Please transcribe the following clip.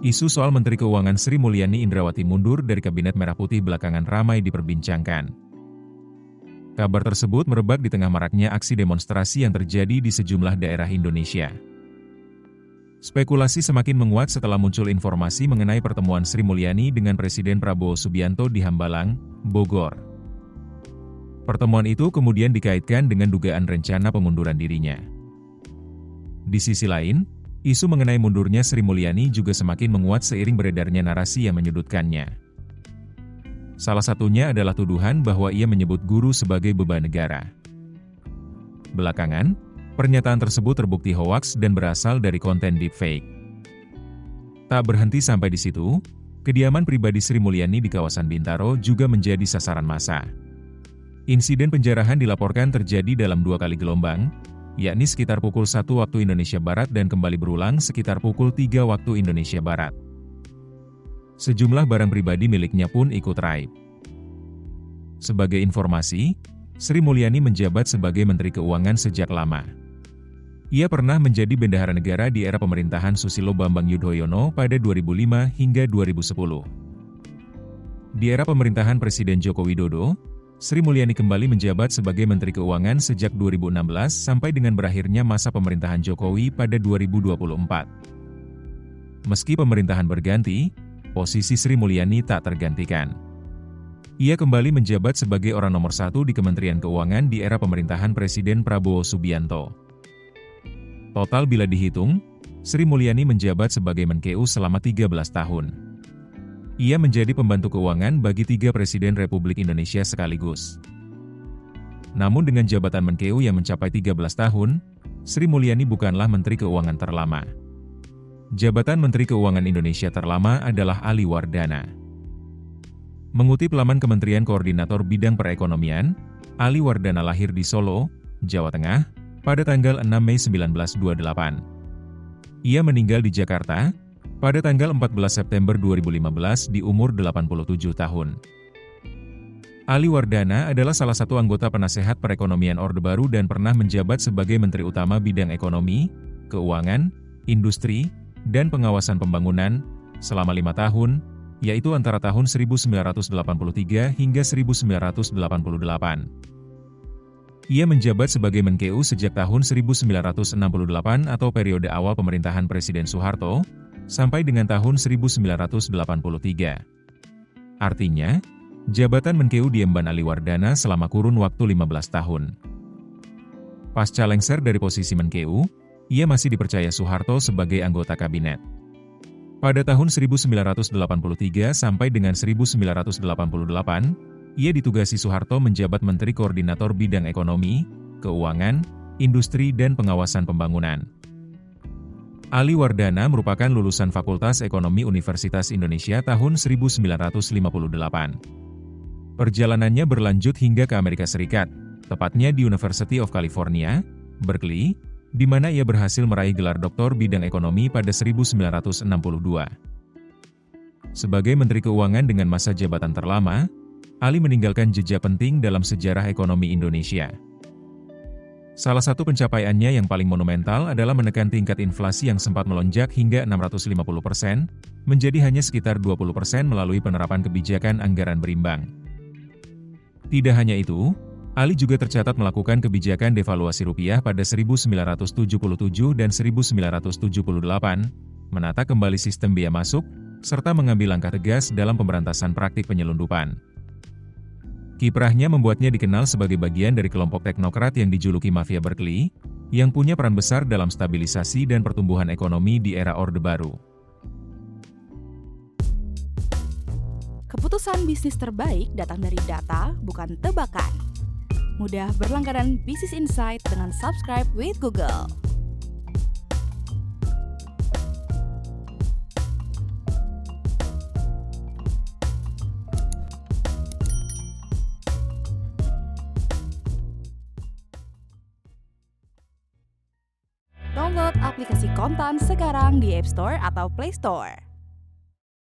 Isu soal Menteri Keuangan Sri Mulyani Indrawati mundur dari Kabinet Merah Putih belakangan ramai diperbincangkan. Kabar tersebut merebak di tengah maraknya aksi demonstrasi yang terjadi di sejumlah daerah Indonesia. Spekulasi semakin menguat setelah muncul informasi mengenai pertemuan Sri Mulyani dengan Presiden Prabowo Subianto di Hambalang, Bogor. Pertemuan itu kemudian dikaitkan dengan dugaan rencana pengunduran dirinya. Di sisi lain, isu mengenai mundurnya Sri Mulyani juga semakin menguat seiring beredarnya narasi yang menyudutkannya. Salah satunya adalah tuduhan bahwa ia menyebut guru sebagai beban negara. Belakangan, pernyataan tersebut terbukti hoaks dan berasal dari konten deepfake. Tak berhenti sampai di situ, kediaman pribadi Sri Mulyani di kawasan Bintaro juga menjadi sasaran massa. Insiden penjarahan dilaporkan terjadi dalam 2 kali gelombang, yakni sekitar pukul 1 waktu Indonesia Barat dan kembali berulang sekitar pukul 3 waktu Indonesia Barat. Sejumlah barang pribadi miliknya pun ikut raib. Sebagai informasi, Sri Mulyani menjabat sebagai Menteri Keuangan sejak lama. Ia pernah menjadi bendahara negara di era pemerintahan Susilo Bambang Yudhoyono pada 2005 hingga 2010. Di era pemerintahan Presiden Joko Widodo, Sri Mulyani kembali menjabat sebagai Menteri Keuangan sejak 2016 sampai dengan berakhirnya masa pemerintahan Jokowi pada 2024. Meski pemerintahan berganti, posisi Sri Mulyani tak tergantikan. Ia kembali menjabat sebagai orang nomor 1 di Kementerian Keuangan di era pemerintahan Presiden Prabowo Subianto. Total bila dihitung, Sri Mulyani menjabat sebagai Menkeu selama 13 tahun. Ia menjadi pembantu keuangan bagi 3 Presiden Republik Indonesia sekaligus. Namun dengan jabatan Menkeu yang mencapai 13 tahun, Sri Mulyani bukanlah Menteri Keuangan terlama. Jabatan Menteri Keuangan Indonesia terlama adalah Ali Wardana. Mengutip laman Kementerian Koordinator Bidang Perekonomian, Ali Wardana lahir di Solo, Jawa Tengah, pada tanggal 6 Mei 1928. Ia meninggal di Jakarta pada tanggal 14 September 2015 di umur 87 tahun. Ali Wardana adalah salah satu anggota penasehat perekonomian Orde Baru dan pernah menjabat sebagai Menteri Utama Bidang Ekonomi, Keuangan, Industri, dan Pengawasan Pembangunan selama 5 tahun, yaitu antara tahun 1983 hingga 1988. Ia menjabat sebagai Menkeu sejak tahun 1968 atau periode awal pemerintahan Presiden Soeharto, sampai dengan tahun 1983. Artinya, jabatan Menkeu diemban Ali Wardana selama kurun waktu 15 tahun. Pasca lengser dari posisi Menkeu, ia masih dipercaya Soeharto sebagai anggota kabinet. Pada tahun 1983 sampai dengan 1988, ia ditugasi Soeharto menjabat Menteri Koordinator Bidang Ekonomi, Keuangan, Industri dan Pengawasan Pembangunan. Ali Wardana merupakan lulusan Fakultas Ekonomi Universitas Indonesia tahun 1958. Perjalanannya berlanjut hingga ke Amerika Serikat, tepatnya di University of California, Berkeley, di mana ia berhasil meraih gelar doktor bidang ekonomi pada 1962. Sebagai Menteri Keuangan dengan masa jabatan terlama, Ali meninggalkan jejak penting dalam sejarah ekonomi Indonesia. Salah satu pencapaiannya yang paling monumental adalah menekan tingkat inflasi yang sempat melonjak hingga 650%, menjadi hanya sekitar 20% melalui penerapan kebijakan anggaran berimbang. Tidak hanya itu, Ali juga tercatat melakukan kebijakan devaluasi rupiah pada 1977 dan 1978, menata kembali sistem bea masuk, serta mengambil langkah tegas dalam pemberantasan praktik penyelundupan. Kiprahnya membuatnya dikenal sebagai bagian dari kelompok teknokrat yang dijuluki Mafia Berkeley, yang punya peran besar dalam stabilisasi dan pertumbuhan ekonomi di era Orde Baru. Keputusan bisnis terbaik datang dari data, bukan tebakan. Mudah berlangganan Business Insight dengan subscribe with Google. Download aplikasi Kontan sekarang di App Store atau Play Store.